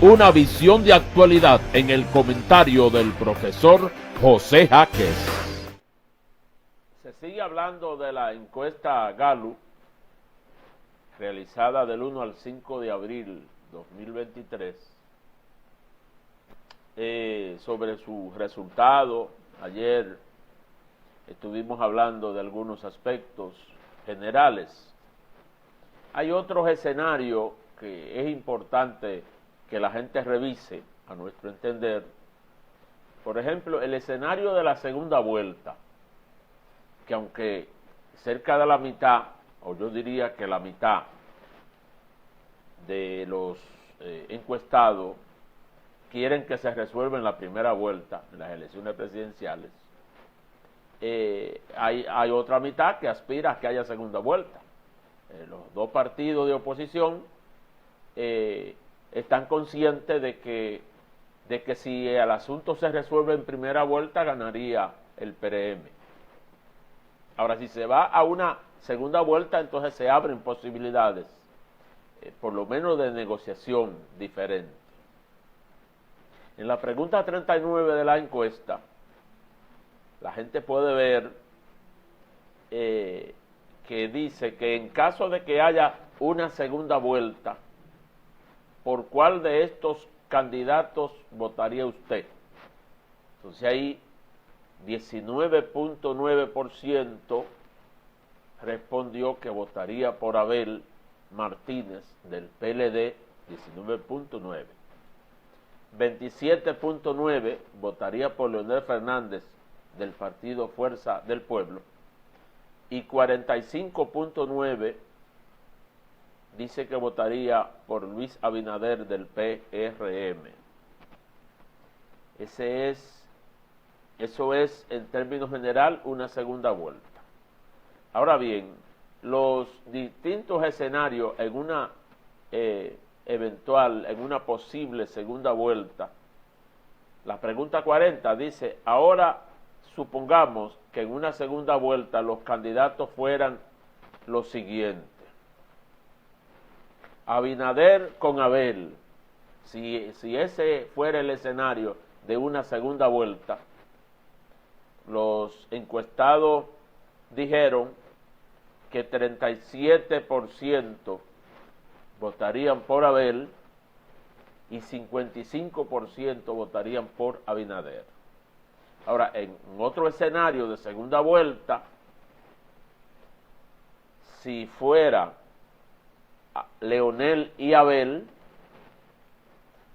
una visión de actualidad en el comentario del profesor José Jaques. Se sigue hablando de la encuesta Gallup realizada del 1 al 5 de abril 2023 sobre su resultado. Ayer estuvimos hablando de algunos aspectos generales. Hay otros escenarios que es importante que la gente revise, a nuestro entender. Por ejemplo, el escenario de la segunda vuelta, que aunque cerca de la mitad, o yo diría que la mitad de los encuestados quieren que se resuelva en la primera vuelta, en las elecciones presidenciales, hay otra mitad que aspira a que haya segunda vuelta. Los dos partidos de oposición están conscientes de que si el asunto se resuelve en primera vuelta, ganaría el PRM. Ahora, si se va a una segunda vuelta, entonces se abren posibilidades, por lo menos de negociación diferente. En la pregunta 39 de la encuesta, la gente puede ver que dice que en caso de que haya una segunda vuelta, ¿por cuál de estos candidatos votaría usted? Entonces ahí 19.9% respondió que votaría por Abel Martínez del PLD, 19.9%. 27.9% votaría por Leonel Fernández del partido Fuerza del Pueblo, y 45.9% dice que votaría por Luis Abinader del PRM. Eso es en términos general una segunda vuelta. Ahora bien, los distintos escenarios en una en una posible segunda vuelta, la pregunta 40 dice: ahora supongamos que en una segunda vuelta los candidatos fueran los siguientes: Abinader con Abel. Si ese fuera el escenario de una segunda vuelta, los encuestados dijeron que 37% votarían por Abel y 55% votarían por Abinader. Ahora, en otro escenario de segunda vuelta, si fuera Leonel y Abel,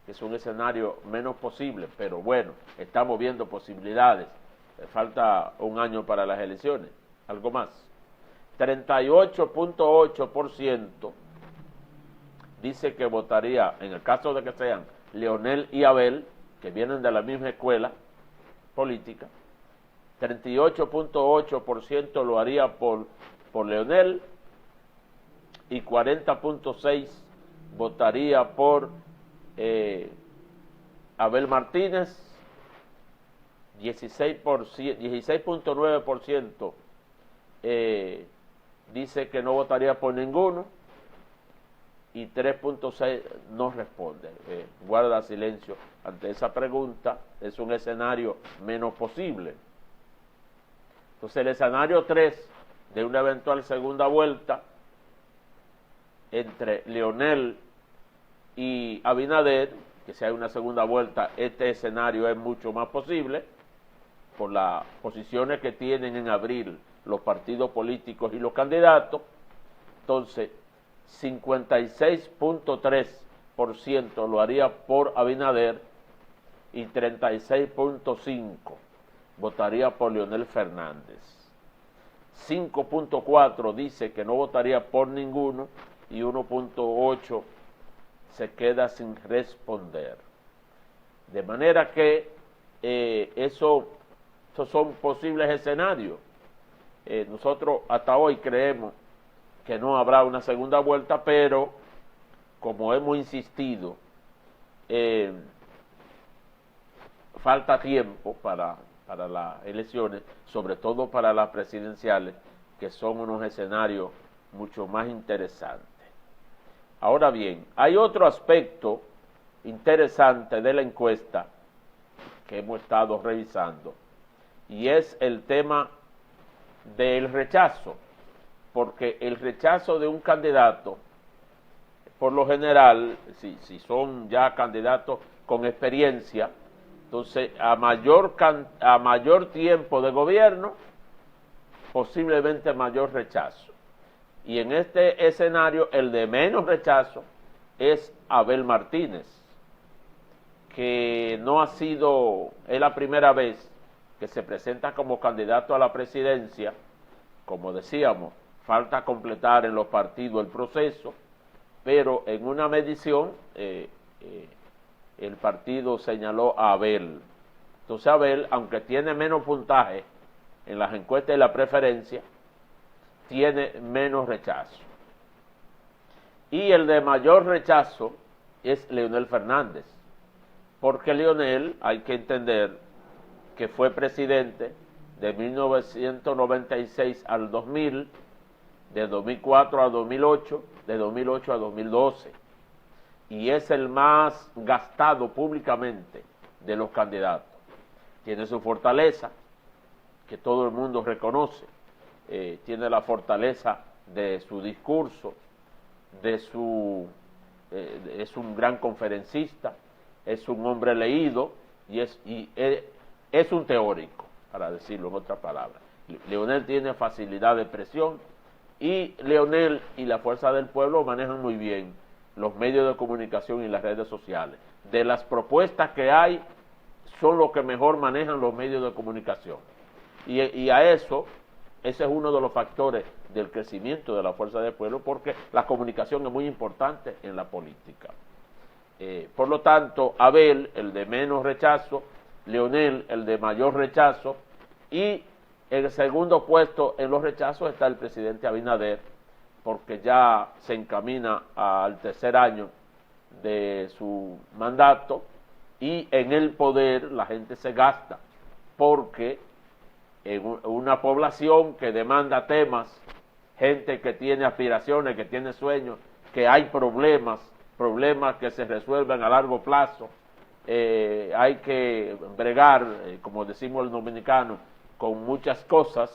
que es un escenario menos posible, pero bueno, estamos viendo posibilidades. Falta un año para las elecciones, algo más. 38.8% dice que votaría, en el caso de que sean Leonel y Abel, que vienen de la misma escuela política. 38.8% lo haría por Leonel, y 40.6% votaría por Abel Martínez. 16.9% dice que no votaría por ninguno, y 3.6% no responde, guarda silencio ante esa pregunta. Es un escenario menos posible. Entonces, el escenario 3 de una eventual segunda vuelta entre Leonel y Abinader, que si hay una segunda vuelta, este escenario es mucho más posible por las posiciones que tienen en abril los partidos políticos y los candidatos. Entonces, 56.3% lo haría por Abinader y 36.5% votaría por Leonel Fernández. 5.4% dice que no votaría por ninguno, y 1.8% se queda sin responder. De manera que esos son posibles escenarios. Nosotros hasta hoy creemos que no habrá una segunda vuelta, pero como hemos insistido, falta tiempo para las elecciones, sobre todo para las presidenciales, que son unos escenarios mucho más interesantes. Ahora bien, hay otro aspecto interesante de la encuesta que hemos estado revisando, y es el tema del rechazo, porque el rechazo de un candidato, por lo general, si son ya candidatos con experiencia, entonces a mayor tiempo de gobierno, posiblemente mayor rechazo. Y en este escenario, el de menos rechazo es Abel Martínez, que no ha sido, es la primera vez que se presenta como candidato a la presidencia. Como decíamos, falta completar en los partidos el proceso, pero en una medición el partido señaló a Abel. Entonces Abel, aunque tiene menos puntaje en las encuestas de la preferencia, tiene menos rechazo. Y el de mayor rechazo es Leonel Fernández, porque Leonel, hay que entender que fue presidente de 1996 al 2000, de 2004 a 2008, de 2008 a 2012, y es el más gastado públicamente de los candidatos. Tiene su fortaleza, que todo el mundo reconoce, tiene la fortaleza de su discurso, es un gran conferencista, es un hombre leído y es un teórico, para decirlo en otras palabras. Leonel tiene facilidad de expresión, y Leonel y la Fuerza del Pueblo manejan muy bien los medios de comunicación y las redes sociales. De las propuestas que hay, son los que mejor manejan los medios de comunicación. Y a eso, ese es uno de los factores del crecimiento de la Fuerza del Pueblo, porque la comunicación es muy importante en la política. Por lo tanto, Abel, el de menos rechazo, Leonel, el de mayor rechazo, y en el segundo puesto en los rechazos está el presidente Abinader, porque ya se encamina al tercer año de su mandato, y en el poder la gente se gasta, porque en una población que demanda temas, gente que tiene aspiraciones, que tiene sueños, que hay problemas que se resuelven a largo plazo, hay que bregar, como decimos los dominicanos, con muchas cosas,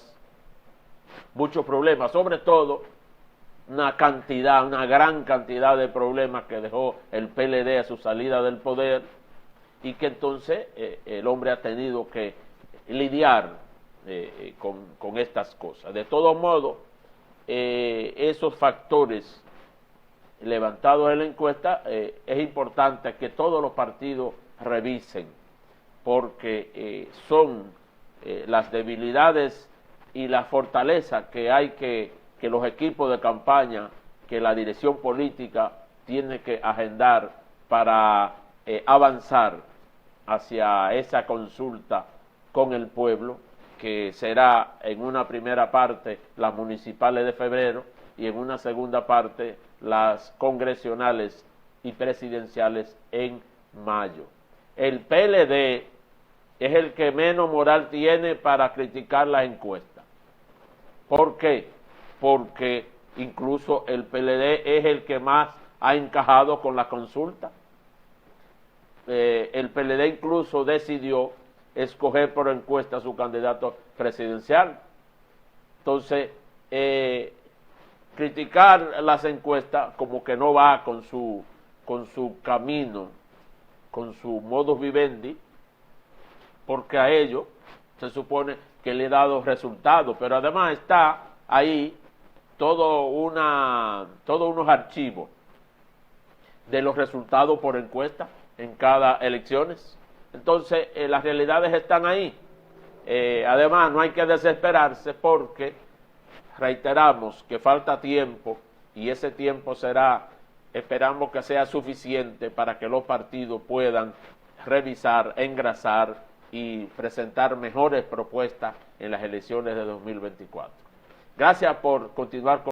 muchos problemas, sobre todo una gran cantidad de problemas que dejó el PLD a su salida del poder, y que entonces el hombre ha tenido que lidiar con estas cosas. De todos modos, esos factores levantados en la encuesta, es importante que todos los partidos revisen, porque son las debilidades y la fortaleza que hay que los equipos de campaña, que la dirección política tiene que agendar para avanzar hacia esa consulta con el pueblo, que será en una primera parte las municipales de febrero y en una segunda parte las congresionales y presidenciales en mayo. El PLD es el que menos moral tiene para criticar las encuestas. ¿Por qué? Porque incluso el PLD es el que más ha encajado con la consulta. El PLD incluso decidió escoger por encuesta a su candidato presidencial. Entonces, criticar las encuestas como que no va con su camino, con su modus vivendi, porque a ello se supone que le he dado resultados, pero además está ahí todos unos archivos de los resultados por encuesta en cada elecciones. Entonces, las realidades están ahí. Además, no hay que desesperarse, porque reiteramos que falta tiempo, y ese tiempo esperamos que sea suficiente para que los partidos puedan revisar, engrasar y presentar mejores propuestas en las elecciones de 2024. Gracias por continuar con